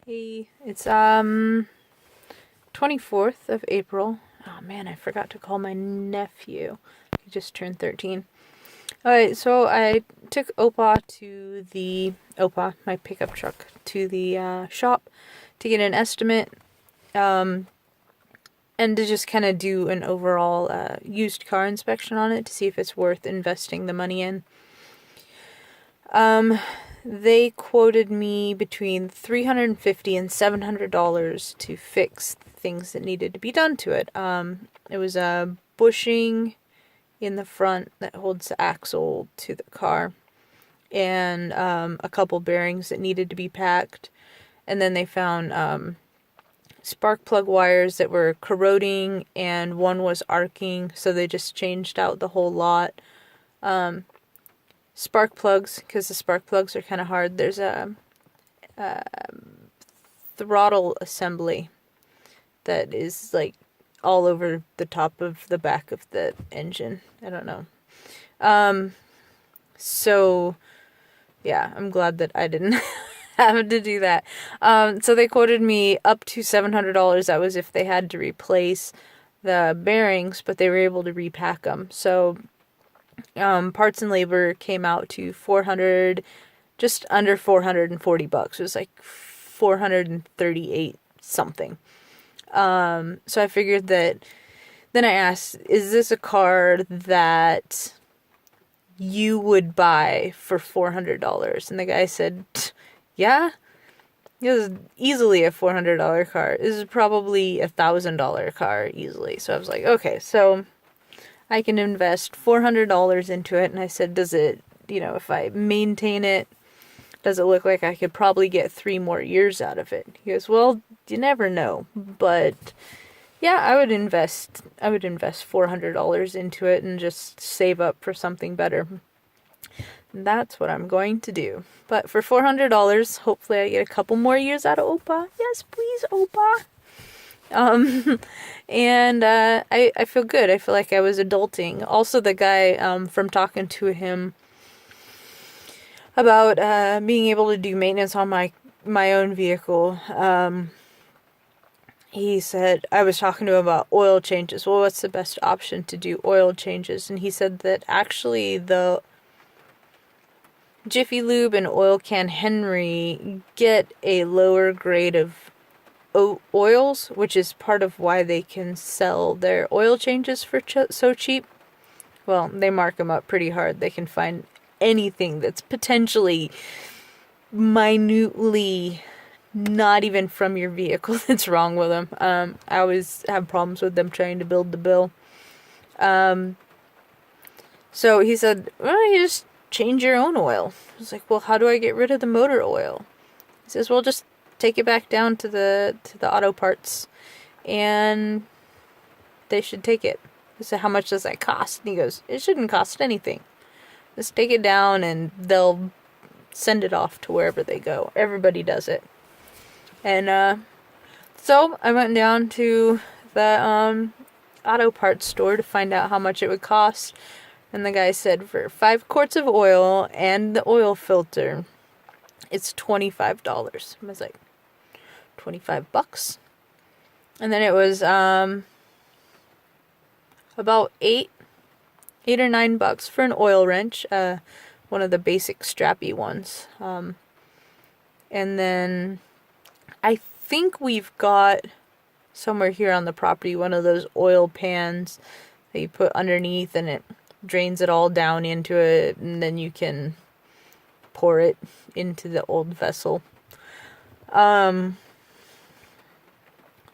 Hey, it's 24th of April. Oh man, I forgot to call my nephew. He just turned 13. Alright, so I took my pickup truck, to the shop to get an estimate, and to just kind of do an overall used car inspection on it to see if it's worth investing the money in. They quoted me between $350 and $700 to fix things that needed to be done to it. It was a bushing in the front that holds the axle to the car, and a couple bearings that needed to be packed. And then they found spark plug wires that were corroding, and one was arcing, so they just changed out the whole lot. Spark plugs, because the spark plugs are kind of hard. There's a throttle assembly that is like all over the top of the back of the engine. I don't know. So yeah, I'm glad that I didn't have to do that. So they quoted me up to $700. That was if they had to replace the bearings, but they were able to repack them. So parts and labor came out to just under $440. It was like 438 something. So I figured that, then I asked, is this a car that you would buy for $400? And the guy said, yeah, it was easily a $400 car. This is probably $1,000 car easily. So I was like, okay, so I can invest $400 into it. And I said, does it, if I maintain it, does it look like I could probably get 3 more years out of it? He goes, well, you never know. But yeah, I would invest $400 into it and just save up for something better. And that's what I'm going to do. But for $400, hopefully I get a couple more years out of Opa. Yes, please, Opa. And I feel good. I feel like I was adulting. Also, the guy, from talking to him about being able to do maintenance on my own vehicle, he said, I was talking to him about oil changes. Well, what's the best option to do oil changes? And he said that actually the Jiffy Lube and Oil Can Henry get a lower grade of oils, which is part of why they can sell their oil changes for so cheap. Well, they mark them up pretty hard. They can find anything that's potentially minutely not even from your vehicle that's wrong with them. I always have problems with them trying to build the bill. So he said, well, you just change your own oil. I was like, well, how do I get rid of the motor oil? He says, well, just take it back down to the auto parts, and they should take it. I said, how much does that cost? And he goes, it shouldn't cost anything. Just take it down and they'll send it off to wherever they go. Everybody does it. And so I went down to the auto parts store to find out how much it would cost. And the guy said for 5 quarts of oil and the oil filter, it's $25. I was like, $25? And then it was about $8 or $9 for an oil wrench, one of the basic strappy ones. And then I think we've got somewhere here on the property one of those oil pans that you put underneath, and it drains it all down into it, and then you can pour it into the old vessel.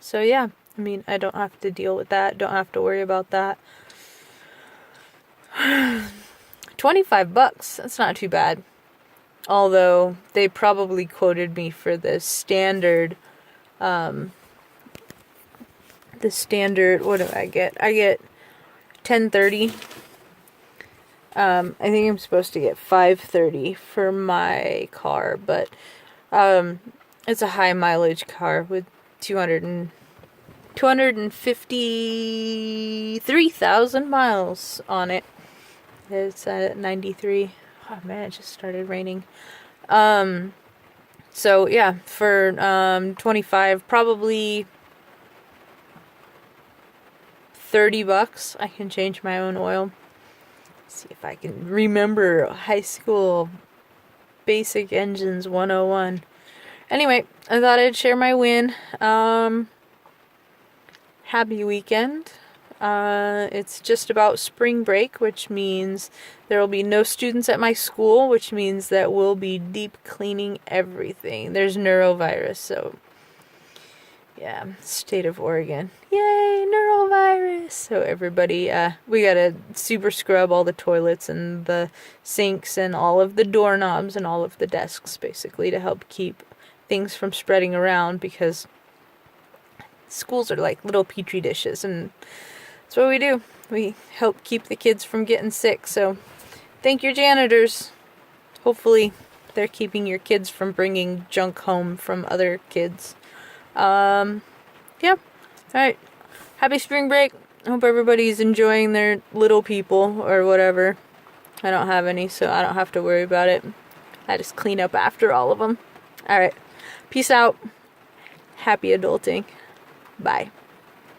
So yeah, I mean, I don't have to deal with that, don't have to worry about that. $25, that's not too bad. Although they probably quoted me for the standard, what do I get? I get 1030. I think I'm supposed to get 530 for my car, but it's a high mileage car with 253,000 miles on it. It's at 93. Oh man, it just started raining. So yeah, for 25, probably $30, I can change my own oil. See if I can remember high school basic engines 101. Anyway, I thought I'd share my win. Happy weekend. It's just about spring break, which means there will be no students at my school, which means that we'll be deep cleaning everything. There's neurovirus, so yeah, state of Oregon. Yay, neurovirus! So everybody, we gotta super scrub all the toilets and the sinks and all of the doorknobs and all of the desks, basically, to help keep things from spreading around, because schools are like little petri dishes, and that's what we do. We help keep the kids from getting sick, so thank your janitors. Hopefully they're keeping your kids from bringing junk home from other kids. Yeah. Alright. Happy spring break. I hope everybody's enjoying their little people or whatever. I don't have any, so I don't have to worry about it. I just clean up after all of them. Alright. Peace out. Happy adulting. Bye.